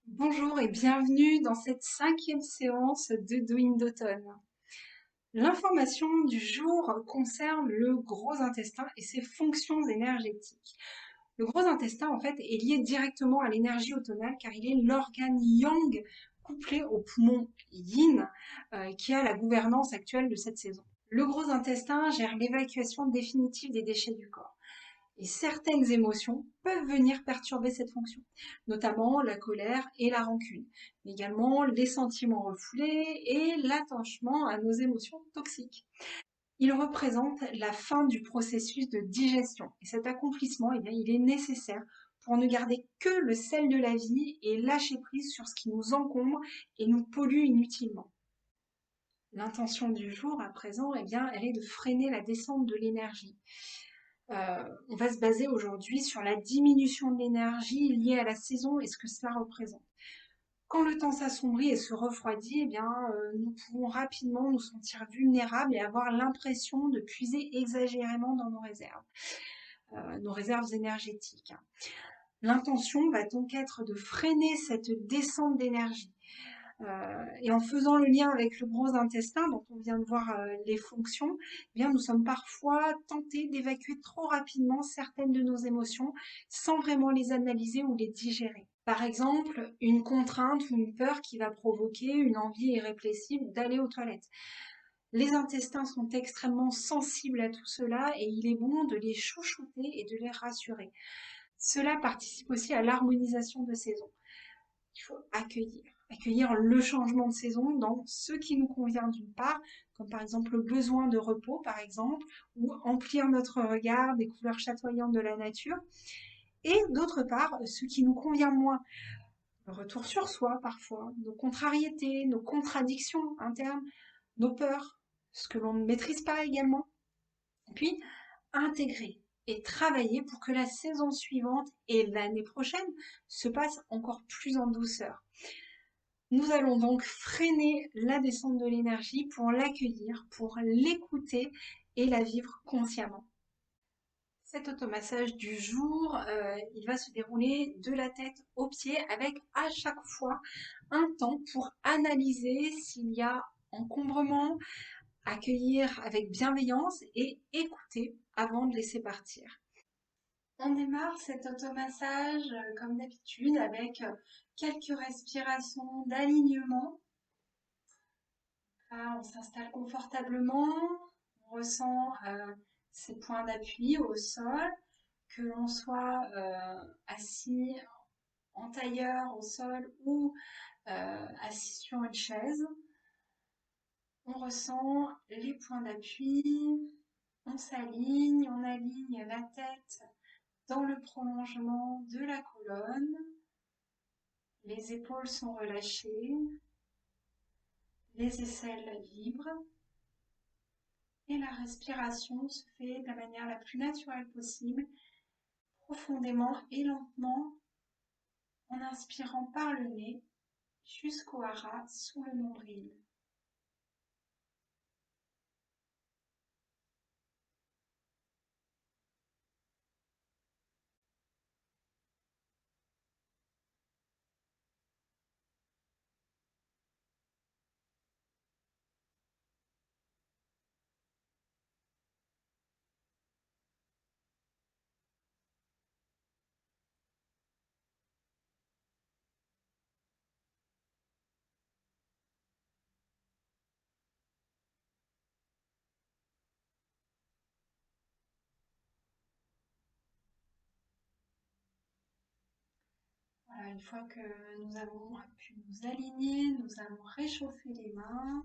Bonjour et bienvenue dans cette cinquième séance de Douine d'automne. L'information du jour concerne le gros intestin et ses fonctions énergétiques. Le gros intestin, en fait, est lié directement à l'énergie automnale car il est l'organe yang couplé au poumon yin qui a la gouvernance actuelle de cette saison. Le gros intestin gère l'évacuation définitive des déchets du corps. Et certaines émotions peuvent venir perturber cette fonction, notamment la colère et la rancune, mais également les sentiments refoulés et l'attachement à nos émotions toxiques. Il représente la fin du processus de digestion et cet accomplissement, eh bien, il est nécessaire pour ne garder que le sel de la vie et lâcher prise sur ce qui nous encombre et nous pollue inutilement. L'intention du jour à présent, eh bien, elle est de freiner la descente de l'énergie. On va se baser aujourd'hui sur la diminution de l'énergie liée à la saison et ce que cela représente. Quand le temps s'assombrit et se refroidit, eh bien, nous pouvons rapidement nous sentir vulnérables et avoir l'impression de puiser exagérément dans nos réserves énergétiques. L'intention va donc être de freiner cette descente d'énergie. Et en faisant le lien avec le gros intestin, dont on vient de voir les fonctions, eh bien, nous sommes parfois tentés d'évacuer trop rapidement certaines de nos émotions sans vraiment les analyser ou les digérer. Par exemple, une contrainte ou une peur qui va provoquer une envie irrépressible d'aller aux toilettes. Les intestins sont extrêmement sensibles à tout cela et il est bon de les chouchouter et de les rassurer. Cela participe aussi à l'harmonisation de saison. Il faut accueillir le changement de saison dans ce qui nous convient d'une part, comme par exemple le besoin de repos par exemple, ou amplir notre regard des couleurs chatoyantes de la nature, et d'autre part ce qui nous convient moins, le retour sur soi parfois, nos contrariétés, nos contradictions internes, nos peurs, ce que l'on ne maîtrise pas également, et puis intégrer et travailler pour que la saison suivante et l'année prochaine se passent encore plus en douceur. Nous allons donc freiner la descente de l'énergie pour l'accueillir, pour l'écouter et la vivre consciemment. Cet automassage du jour, il va se dérouler de la tête aux pieds avec à chaque fois un temps pour analyser s'il y a encombrement, accueillir avec bienveillance et écouter avant de laisser partir. On démarre cet automassage comme d'habitude avec quelques respirations d'alignement. Là, on s'installe confortablement, on ressent ses points d'appui au sol, que l'on soit assis en tailleur au sol ou assis sur une chaise. On ressent les points d'appui, on aligne la tête dans le prolongement de la colonne, les épaules sont relâchées, les aisselles libres. Et la respiration se fait de la manière la plus naturelle possible, profondément et lentement, en inspirant par le nez jusqu'au hara sous le nombril. Voilà, une fois que nous avons pu nous aligner, nous allons réchauffer les mains.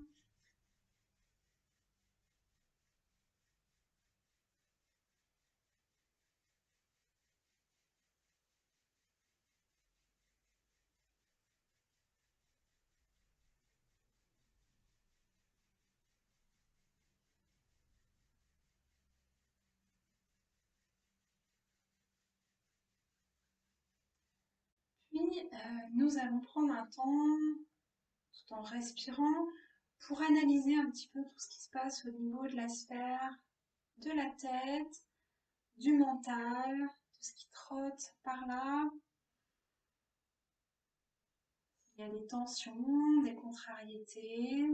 Puis, nous allons prendre un temps, tout en respirant, pour analyser un petit peu tout ce qui se passe au niveau de la sphère, de la tête, du mental, tout ce qui trotte par là. Il y a des tensions, des contrariétés.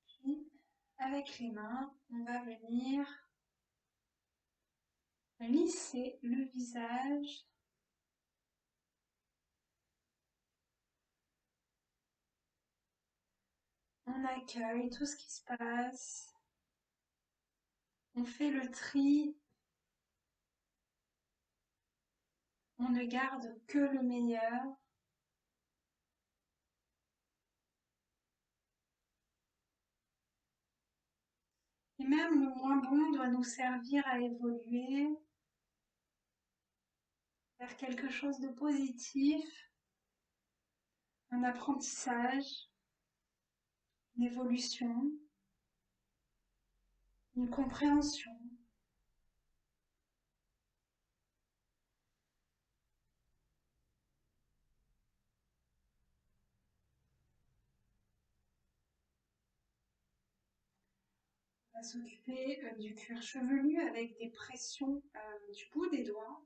Puis, avec les mains, on va venir lisser le visage. On accueille tout ce qui se passe. On fait le tri. On ne garde que le meilleur. Et même le moins bon doit nous servir à évoluer vers quelque chose de positif, un apprentissage, une évolution, une compréhension. On va s'occuper du cuir chevelu avec des pressions du bout des doigts.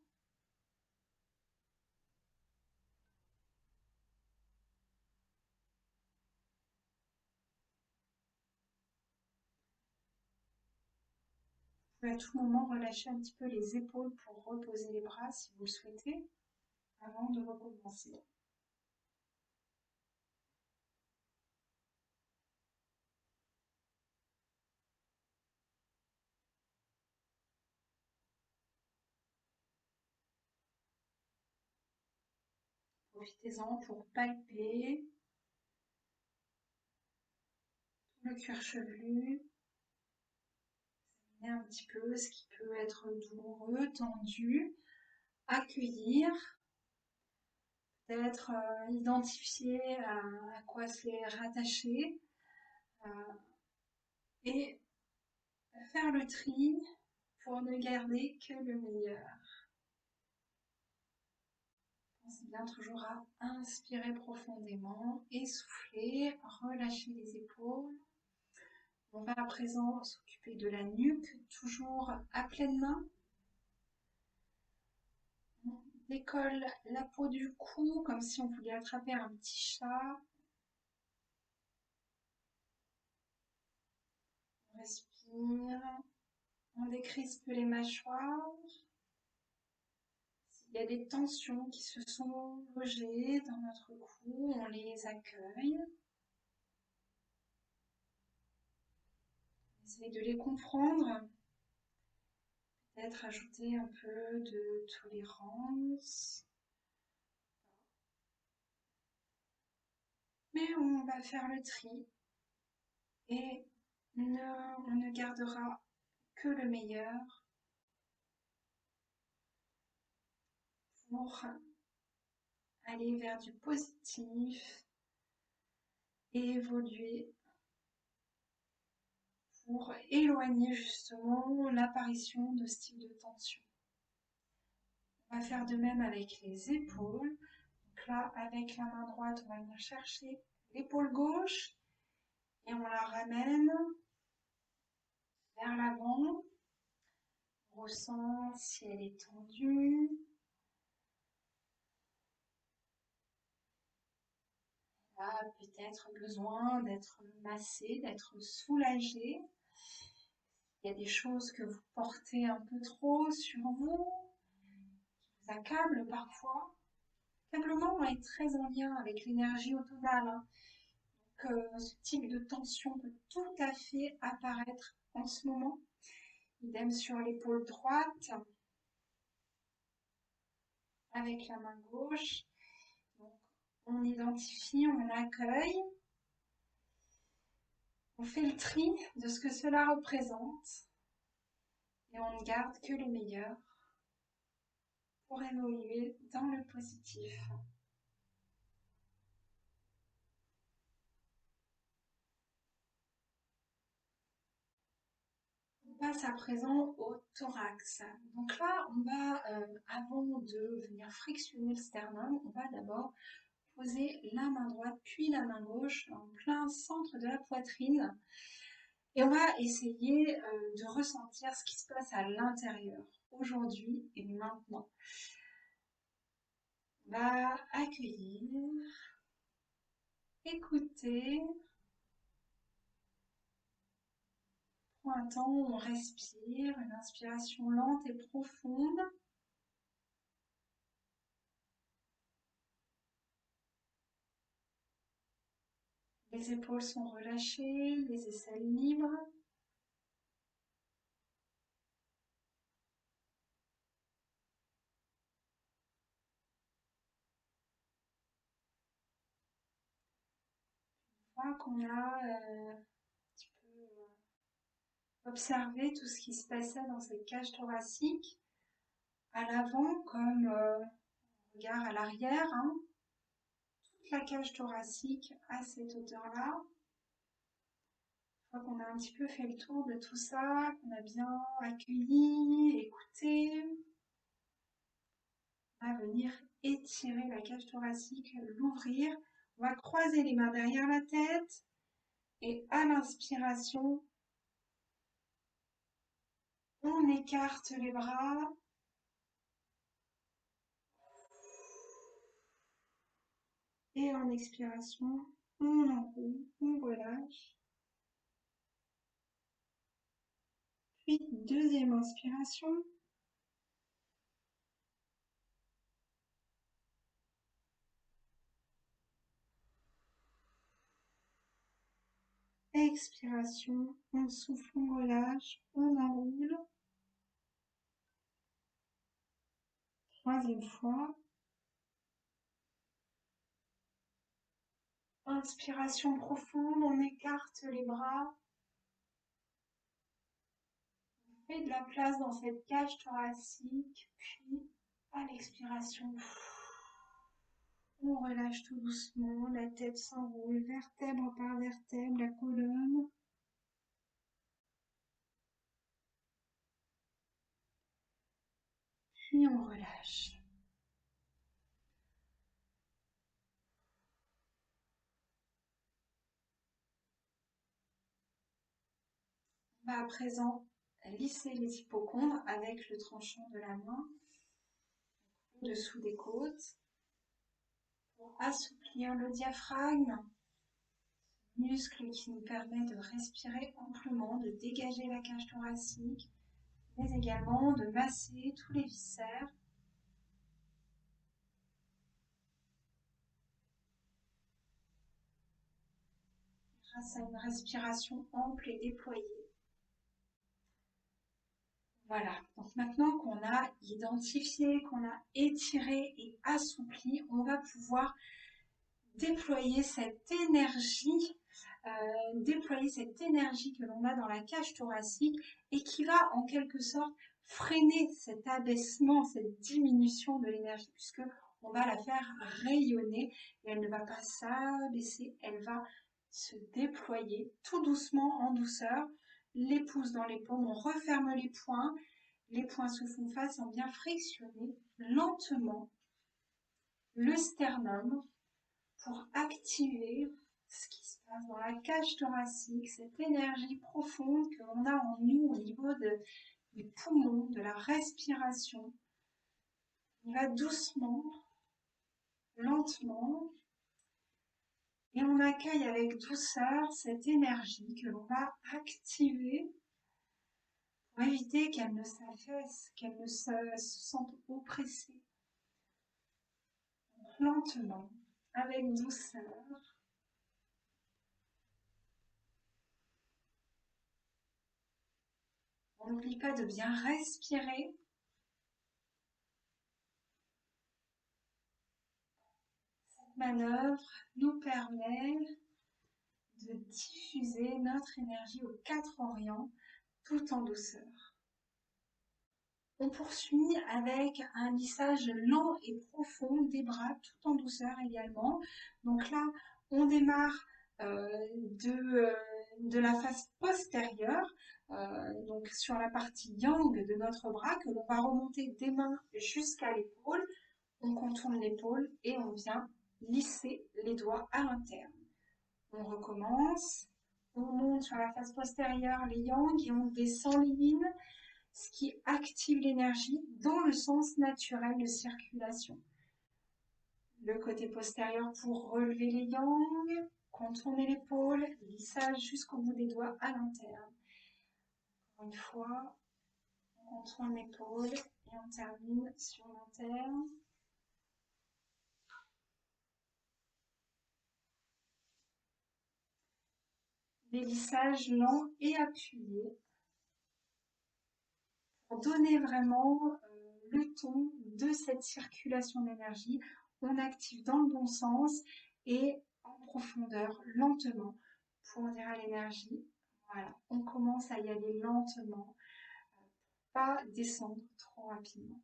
Vous pouvez à tout moment relâcher un petit peu les épaules pour reposer les bras si vous le souhaitez avant de recommencer. Profitez-en pour palper tout le cuir chevelu, examiner un petit peu ce qui peut être douloureux, tendu, accueillir, peut-être identifier à quoi c'est rattaché euh, et faire le tri pour ne garder que le meilleur. Pensez bien toujours à inspirer profondément, essouffler, relâcher les épaules. On va à présent s'occuper de la nuque, toujours à pleine main. On décolle la peau du cou comme si on voulait attraper un petit chat. On respire, on décrispe les mâchoires. S'il y a des tensions qui se sont logées dans notre cou, on les accueille. On essaye de les comprendre. Peut-être ajouter un peu de tolérance. Mais on va faire le tri et on ne gardera que le meilleur pour aller vers du positif et évoluer pour éloigner justement l'apparition de ce type de tension. On va faire de même avec les épaules. Donc là, avec la main droite, on va venir chercher l'épaule gauche et on la ramène vers l'avant. On ressent si elle est tendue. Elle a peut-être besoin d'être massée, d'être soulagée. Il y a des choses que vous portez un peu trop sur vous, qui vous accablent parfois. L'accablement va être très en lien avec l'énergie automnale, hein. Donc, ce type de tension peut tout à fait apparaître en ce moment. Idem sur l'épaule droite, avec la main gauche. Donc, on identifie, on accueille, on fait le tri de ce que cela représente et on ne garde que le meilleur pour évoluer dans le positif. On passe à présent au thorax. Donc là, on va, avant de venir frictionner le sternum, on va d'abord poser la main droite puis la main gauche en plein centre de la poitrine. Et on va essayer de ressentir ce qui se passe à l'intérieur, aujourd'hui et maintenant. On va accueillir, écouter. Prends un temps où on respire, une inspiration lente et profonde. Les épaules sont relâchées, les aisselles libres. Une fois qu'on a un petit peu observé tout ce qui se passait dans cette cage thoracique, à l'avant comme regard à l'arrière, hein, toute la cage thoracique à cette hauteur-là. Une fois qu'on a un petit peu fait le tour de tout ça, qu'on a bien accueilli, écouté, on va venir étirer la cage thoracique, l'ouvrir. On va croiser les mains derrière la tête et à l'inspiration, on écarte les bras. Et en expiration, on enroule, on relâche. Puis deuxième inspiration. Expiration, on souffle, on relâche, on enroule. Troisième fois. Inspiration profonde, on écarte les bras. On fait de la place dans cette cage thoracique. Puis, à l'expiration, on relâche tout doucement. La tête s'enroule, vertèbre par vertèbre, la colonne. Puis on relâche. On va à présent lisser les hypochondres avec le tranchant de la main au-dessous des côtes pour assouplir le diaphragme, muscle qui nous permet de respirer amplement, de dégager la cage thoracique, mais également de masser tous les viscères. Grâce à une respiration ample et déployée. Voilà, donc maintenant qu'on a identifié, qu'on a étiré et assoupli, on va pouvoir déployer cette énergie, que l'on a dans la cage thoracique et qui va en quelque sorte freiner cet abaissement, cette diminution de l'énergie, puisque on va la faire rayonner et elle ne va pas s'abaisser, elle va se déployer tout doucement, en douceur, les pouces dans les paumes, on referme les poings se font face et on vient frictionner lentement le sternum pour activer ce qui se passe dans la cage thoracique, cette énergie profonde que l'on a en nous au niveau des poumons, de la respiration. On va doucement, lentement, et on accueille avec douceur cette énergie que l'on va activer pour éviter qu'elle ne s'affaisse, qu'elle ne se sente oppressée. Donc, lentement, avec douceur. On n'oublie pas de bien respirer. Cette manœuvre nous permet de diffuser notre énergie aux quatre orients tout en douceur. On poursuit avec un lissage lent et profond des bras tout en douceur également. Donc là, on démarre de la face postérieure, donc sur la partie yang de notre bras, que l'on va remonter des mains jusqu'à l'épaule. On contourne l'épaule et on vient lisser les doigts à l'interne. On recommence, on monte sur la face postérieure les yang et on descend les yin, ce qui active l'énergie dans le sens naturel de circulation. Le côté postérieur pour relever les yang, contourner l'épaule, lissage jusqu'au bout des doigts à l'interne. Encore une fois, on contourne l'épaule et on termine sur l'interne. Des lissages lents et appuyés pour donner vraiment le ton de cette circulation d'énergie. On active dans le bon sens et en profondeur, lentement, pour dire à l'énergie, voilà, on commence à y aller lentement, pas descendre trop rapidement.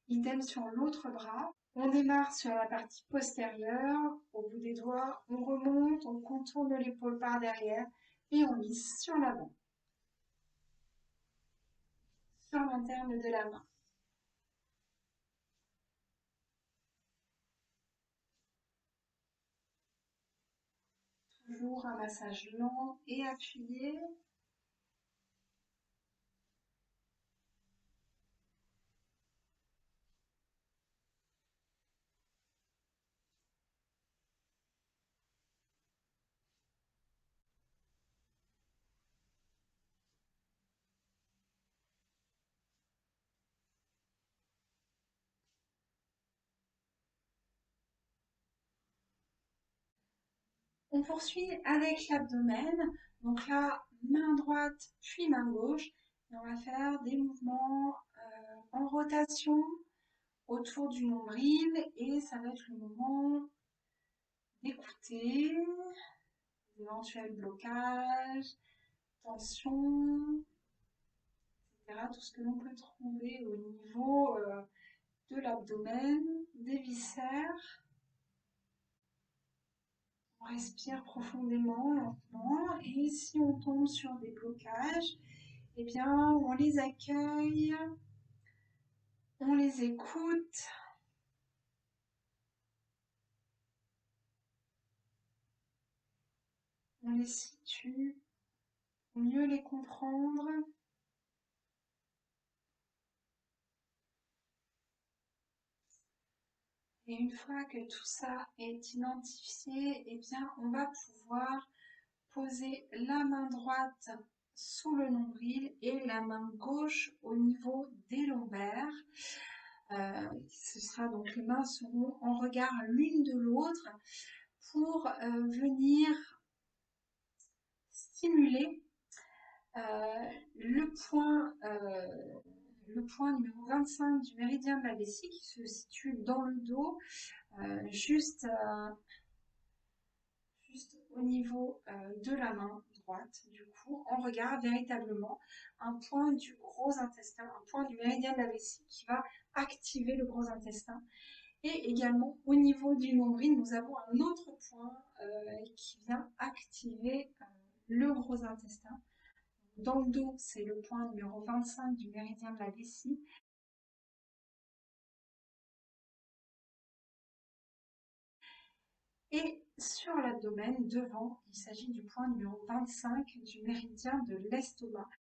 Idem sur l'autre bras. On démarre sur la partie postérieure, au bout des doigts, on remonte, on contourne l'épaule par derrière et on lisse sur l'avant, sur l'interne de la main. Toujours un massage lent et appuyé. On poursuit avec l'abdomen. Donc là, main droite puis main gauche. Et on va faire des mouvements en rotation autour du nombril. Et ça va être le moment d'écouter les éventuels blocages, tensions, etc. Tout ce que l'on peut trouver au niveau de l'abdomen, des viscères. On respire profondément, lentement, et si on tombe sur des blocages, eh bien, on les accueille, on les écoute, on les situe pour mieux les comprendre. Et une fois que tout ça est identifié, eh bien, on va pouvoir poser la main droite sous le nombril et la main gauche au niveau des lombaires. Ce sera donc les mains seront en regard l'une de l'autre pour venir stimuler le point numéro 25 du méridien de la vessie qui se situe dans le dos, juste au niveau de la main droite, du coup, on regarde véritablement un point du gros intestin, un point du méridien de la vessie qui va activer le gros intestin. Et également au niveau du nombril, nous avons un autre point qui vient activer le gros intestin. Dans le dos, c'est le point numéro 25 du méridien de la vessie. Et sur l'abdomen, devant, il s'agit du point numéro 25 du méridien de l'estomac.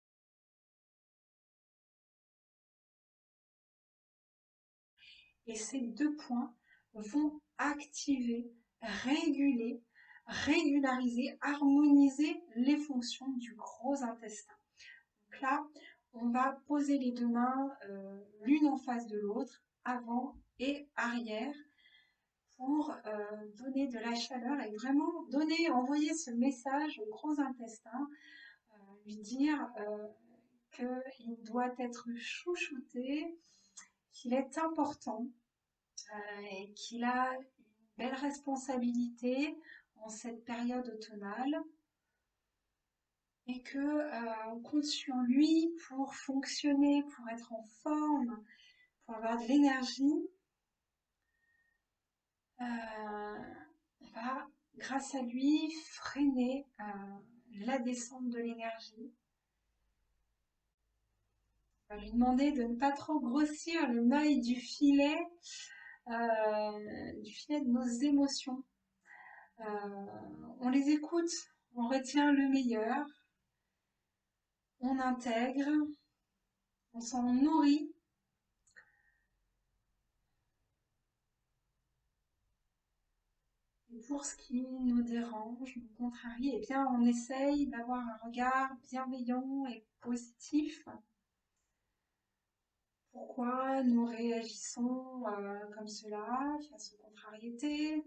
Et ces deux points vont activer, réguler, régulariser, harmoniser les fonctions du gros intestin. Donc là, on va poser les deux mains l'une en face de l'autre, avant et arrière, pour donner de la chaleur et vraiment envoyer ce message au gros intestin, lui dire qu'il doit être chouchouté, qu'il est important et qu'il a une belle responsabilité en cette période automnale et qu'on compte sur lui pour fonctionner, pour être en forme, pour avoir de l'énergie. On va, grâce à lui, freiner la descente de l'énergie. On va lui demander de ne pas trop grossir le mail du filet de nos émotions. On les écoute, on retient le meilleur, on intègre, on s'en nourrit. Et pour ce qui nous dérange, nous contrarie, eh bien, on essaye d'avoir un regard bienveillant et positif. Pourquoi nous réagissons comme cela face aux contrariétés?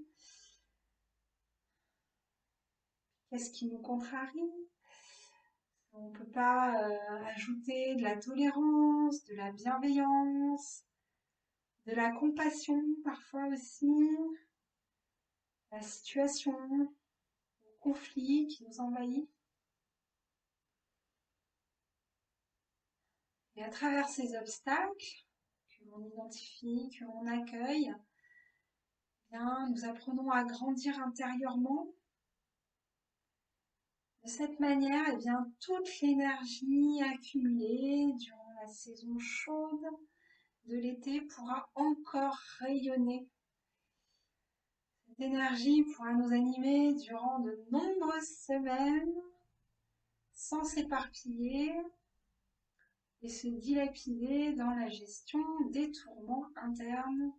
Qu'est-ce qui nous contrarie? On ne peut pas ajouter de la tolérance, de la bienveillance, de la compassion parfois aussi, la situation, le conflit qui nous envahit. Et à travers ces obstacles que l'on identifie, que l'on accueille, eh bien, nous apprenons à grandir intérieurement. De cette manière, eh bien, toute l'énergie accumulée durant la saison chaude de l'été pourra encore rayonner. Cette énergie pourra nous animer durant de nombreuses semaines sans s'éparpiller et se dilapider dans la gestion des tourments internes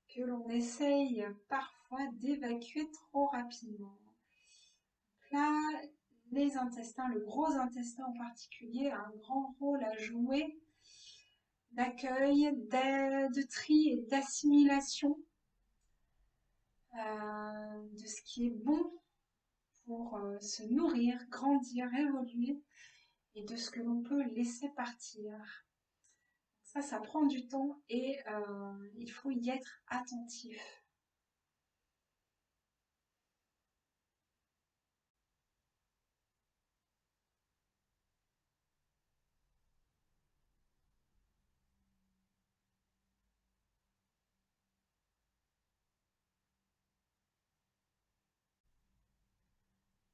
que l'on essaye parfois d'évacuer trop rapidement. Là, les intestins, le gros intestin en particulier, a un grand rôle à jouer d'accueil, de tri et d'assimilation de ce qui est bon pour se nourrir, grandir, évoluer et de ce que l'on peut laisser partir. Ça prend du temps et il faut y être attentif.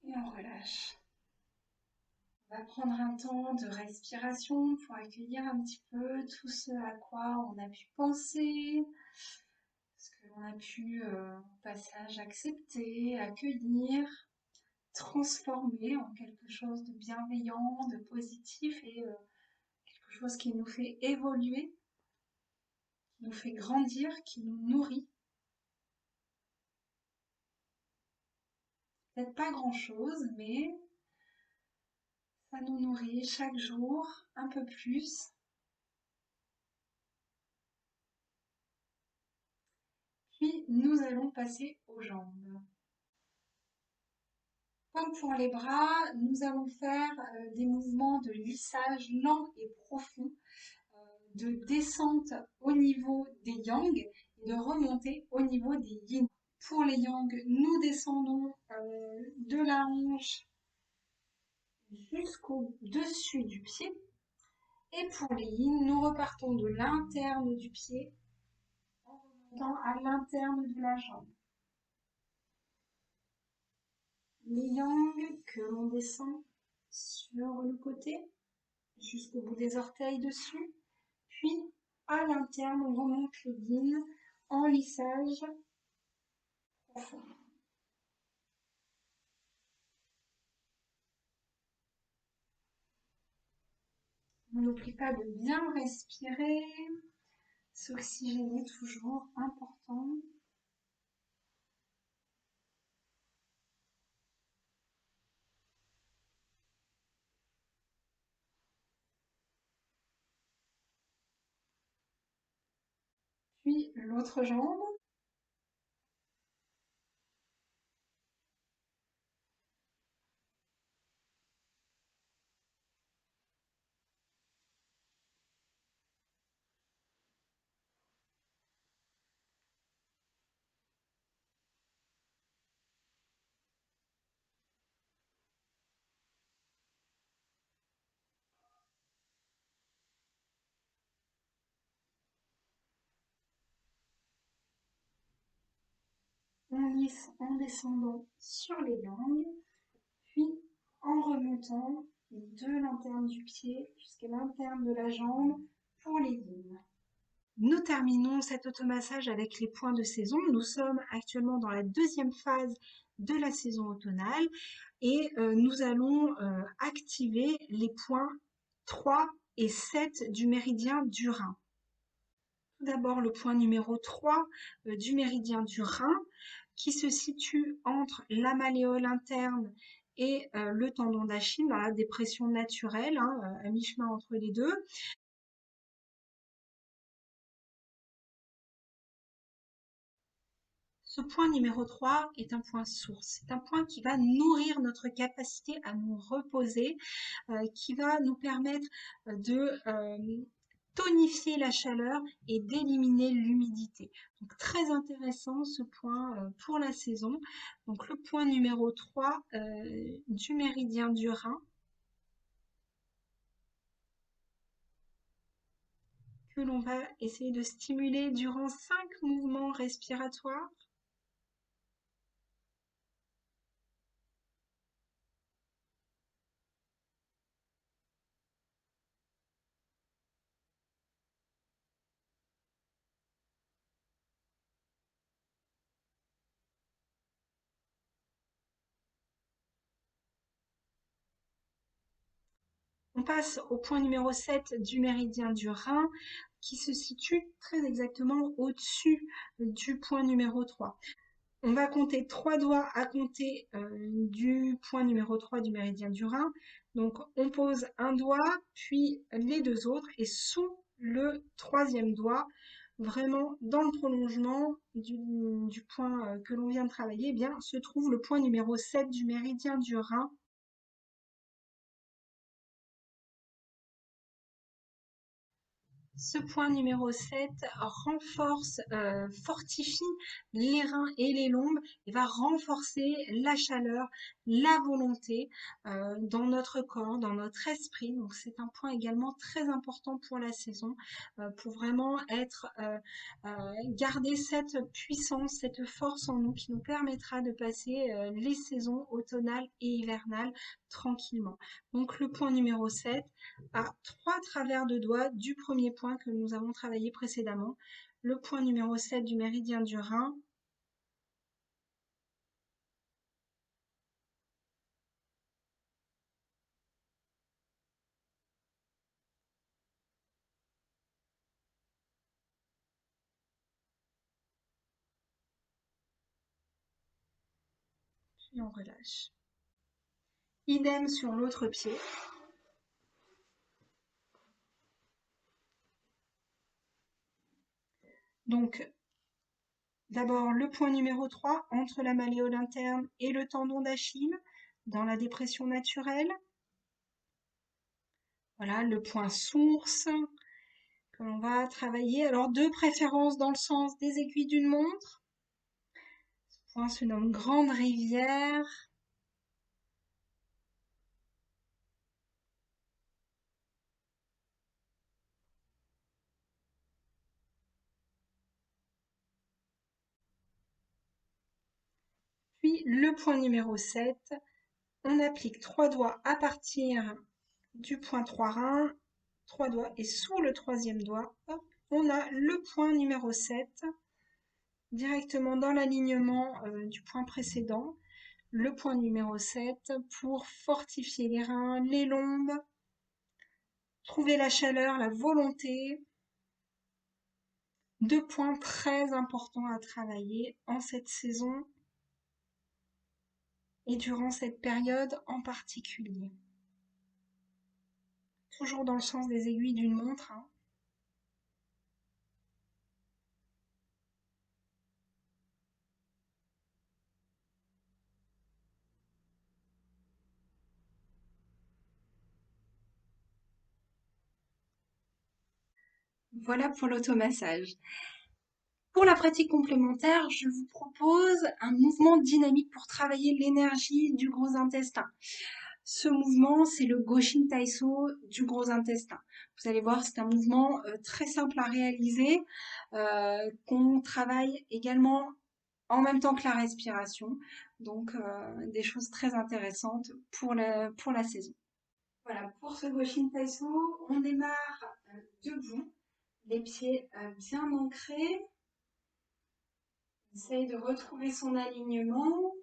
Et on relâche. On va prendre un temps de respiration pour accueillir un petit peu tout ce à quoi on a pu penser, ce que l'on a pu au passage accepter, accueillir, transformer en quelque chose de bienveillant, de positif et quelque chose qui nous fait évoluer, qui nous fait grandir, qui nous nourrit. Peut-être pas grand-chose, mais ça nous nourrit chaque jour un peu plus. Puis nous allons passer aux jambes. Comme pour les bras, nous allons faire des mouvements de lissage lent et profond, de descente au niveau des yang et de remontée au niveau des yin. Pour les yang, nous descendons de la hanche jusqu'au dessus du pied. Et pour les yin, nous repartons de l'interne du pied en remontant à l'interne de la jambe. Les yang que l'on descend sur le côté jusqu'au bout des orteils dessus, puis à l'interne on remonte les yin en lissage profond. On n'oublie pas de bien respirer, s'oxygéner toujours important. Puis l'autre jambe. On lisse en descendant sur les gangs, puis en remontant de l'interne du pied jusqu'à l'interne de la jambe pour les yin. Nous terminons cet automassage avec les points de saison. Nous sommes actuellement dans la deuxième phase de la saison automnale et nous allons activer les points 3 et 7 du méridien du Rhin. Tout d'abord le point numéro 3 du méridien du Rhin qui se situe entre la malléole interne et le tendon d'Achille dans la dépression naturelle, hein, à mi-chemin entre les deux. Ce point numéro 3 est un point source. C'est un point qui va nourrir notre capacité à nous reposer, qui va nous permettre de tonifier la chaleur et d'éliminer l'humidité. Donc très intéressant ce point pour la saison. Donc le point numéro 3 du méridien du Rhin que l'on va essayer de stimuler durant 5 mouvements respiratoires. On passe au point numéro 7 du méridien du Rhin qui se situe très exactement au-dessus du point numéro 3. On va compter 3 doigts à compter du point numéro 3 du méridien du Rhin. Donc on pose un doigt, puis les deux autres, et sous le troisième doigt, vraiment dans le prolongement du point que l'on vient de travailler, eh bien, se trouve le point numéro 7 du méridien du Rhin. Ce point numéro 7 renforce, fortifie les reins et les lombes et va renforcer la chaleur, la volonté dans notre corps, dans notre esprit. Donc c'est un point également très important pour la saison, pour vraiment garder cette puissance, cette force en nous qui nous permettra de passer les saisons automnales et hivernales tranquillement. Donc le point numéro 7 à 3 travers de doigts du premier point que nous avons travaillé précédemment, le point numéro 7 du méridien du Rhin. Puis on relâche. Idem sur l'autre pied. Donc, d'abord le point numéro 3 entre la malléole interne et le tendon d'Achille dans la dépression naturelle. Voilà le point source que l'on va travailler. Alors de préférence dans le sens des aiguilles d'une montre. Ce point se nomme grande rivière. Puis le point numéro 7, on applique 3 doigts à partir du point 3 rein, 3 doigts et sous le troisième doigt, hop, on a le point numéro 7 directement dans l'alignement du point précédent, le point numéro 7 pour fortifier les reins, les lombes, trouver la chaleur, la volonté. 2 points très importants à travailler en cette saison et durant cette période en particulier. Toujours dans le sens des aiguilles d'une montre, hein. Voilà pour l'automassage. Pour la pratique complémentaire, je vous propose un mouvement dynamique pour travailler l'énergie du gros intestin. Ce mouvement, c'est le Goshin Taiso du gros intestin. Vous allez voir, c'est un mouvement très simple à réaliser, qu'on travaille également en même temps que la respiration. Donc, des choses très intéressantes pour la saison. Voilà, pour ce Goshin Taiso, on démarre debout, les pieds bien ancrés. Essaye de retrouver son alignement.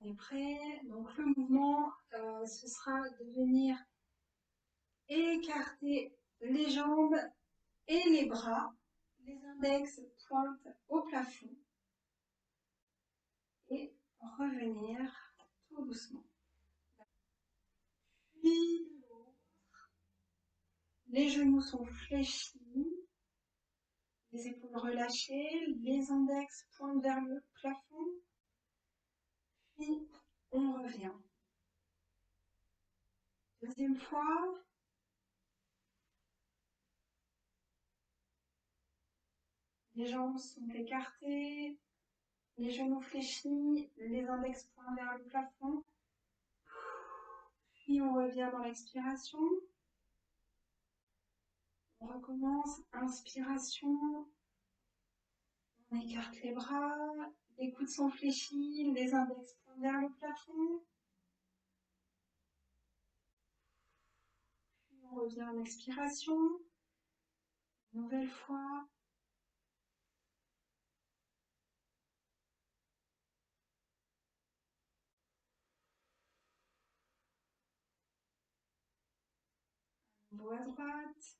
On est prêt? Donc le mouvement, ce sera de venir écarter les jambes et les bras. Les index pointent au plafond et revenir tout doucement. Puis les genoux sont fléchis, les épaules relâchées, les index pointent vers le plafond, puis on revient. Deuxième fois, les jambes sont écartées, les genoux fléchis, les index pointent vers le plafond, puis on revient dans l'expiration. On recommence, inspiration, on écarte les bras, les coudes sont fléchis, les index pointent vers le plafond. Puis on revient en expiration. Nouvelle fois. Dos à droite.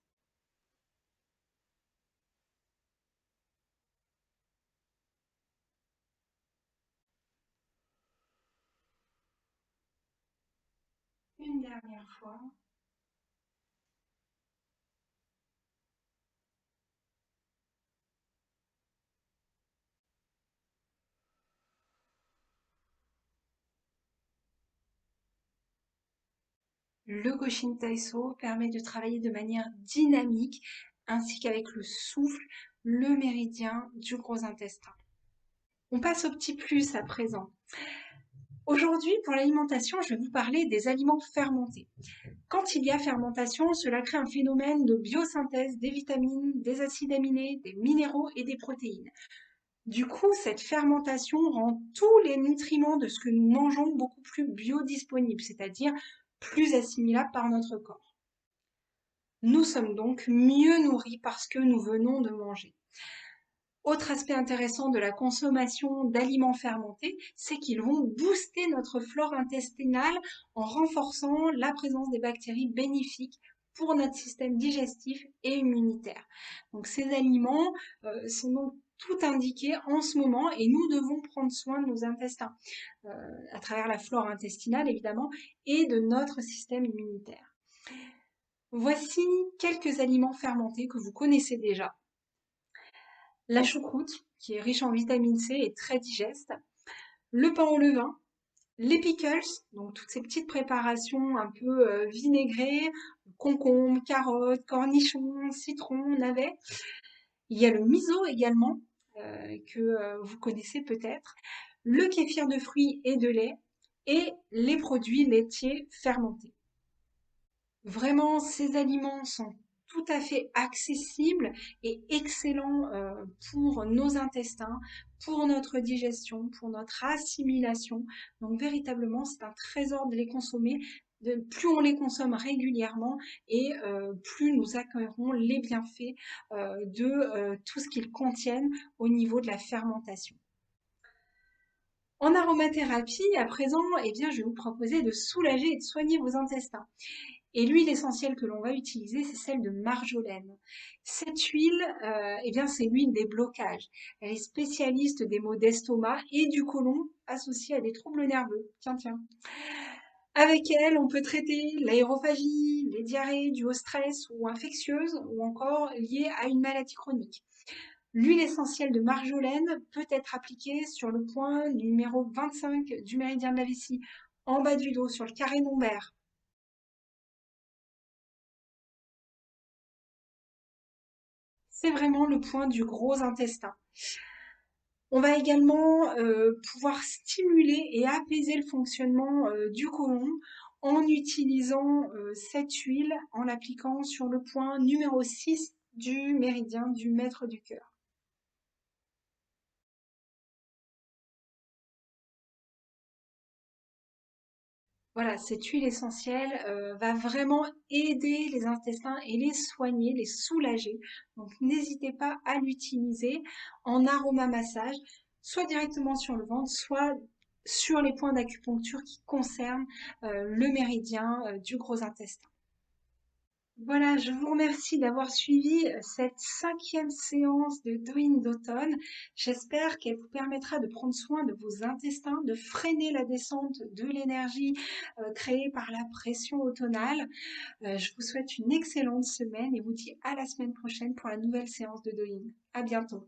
Une dernière fois. Le Goshin Taiso permet de travailler de manière dynamique ainsi qu'avec le souffle, le méridien du gros intestin. On passe au petit plus à présent. Aujourd'hui, pour l'alimentation, je vais vous parler des aliments fermentés. Quand il y a fermentation, cela crée un phénomène de biosynthèse des vitamines, des acides aminés, des minéraux et des protéines. Du coup, cette fermentation rend tous les nutriments de ce que nous mangeons beaucoup plus biodisponibles, c'est-à-dire plus assimilables par notre corps. Nous sommes donc mieux nourris parce que nous venons de manger. Autre aspect intéressant de la consommation d'aliments fermentés, c'est qu'ils vont booster notre flore intestinale en renforçant la présence des bactéries bénéfiques pour notre système digestif et immunitaire. Donc ces aliments sont donc tout indiqués en ce moment et nous devons prendre soin de nos intestins à travers la flore intestinale évidemment et de notre système immunitaire. Voici quelques aliments fermentés que vous connaissez déjà. La choucroute, qui est riche en vitamine C et très digeste, le pain au levain, les pickles, donc toutes ces petites préparations un peu vinaigrées, concombres, carottes, cornichons, citrons, navets. Il y a le miso également, que vous connaissez peut-être, le kéfir de fruits et de lait, et les produits laitiers fermentés. Vraiment, ces aliments sont tout à fait accessibles et excellents pour nos intestins, pour notre digestion, pour notre assimilation. Donc véritablement, c'est un trésor de les consommer. Plus on les consomme régulièrement et plus nous accueillerons les bienfaits de tout ce qu'ils contiennent au niveau de la fermentation. En aromathérapie, à présent, eh bien, je vais vous proposer de soulager et de soigner vos intestins. Et l'huile essentielle que l'on va utiliser, c'est celle de marjolaine. Cette huile, eh bien, c'est l'huile des blocages. Elle est spécialiste des maux d'estomac et du côlon associés à des troubles nerveux. Tiens, tiens. Avec elle, on peut traiter l'aérophagie, les diarrhées dues au stress ou infectieuses ou encore liées à une maladie chronique. L'huile essentielle de marjolaine peut être appliquée sur le point numéro 25 du méridien de la vessie, en bas du dos, sur le carré lombaire. C'est vraiment le point du gros intestin. On va également pouvoir stimuler et apaiser le fonctionnement du côlon en utilisant cette huile, en l'appliquant sur le point numéro 6 du méridien du maître du cœur. Voilà, cette huile essentielle va vraiment aider les intestins et les soigner, les soulager. Donc n'hésitez pas à l'utiliser en aromamassage, soit directement sur le ventre, soit sur les points d'acupuncture qui concernent le méridien du gros intestin. Voilà, je vous remercie d'avoir suivi cette 5e séance de Doing d'automne. J'espère qu'elle vous permettra de prendre soin de vos intestins, de freiner la descente de l'énergie créée par la pression automnale. Je vous souhaite une excellente semaine et vous dis à la semaine prochaine pour la nouvelle séance de Doing. À bientôt.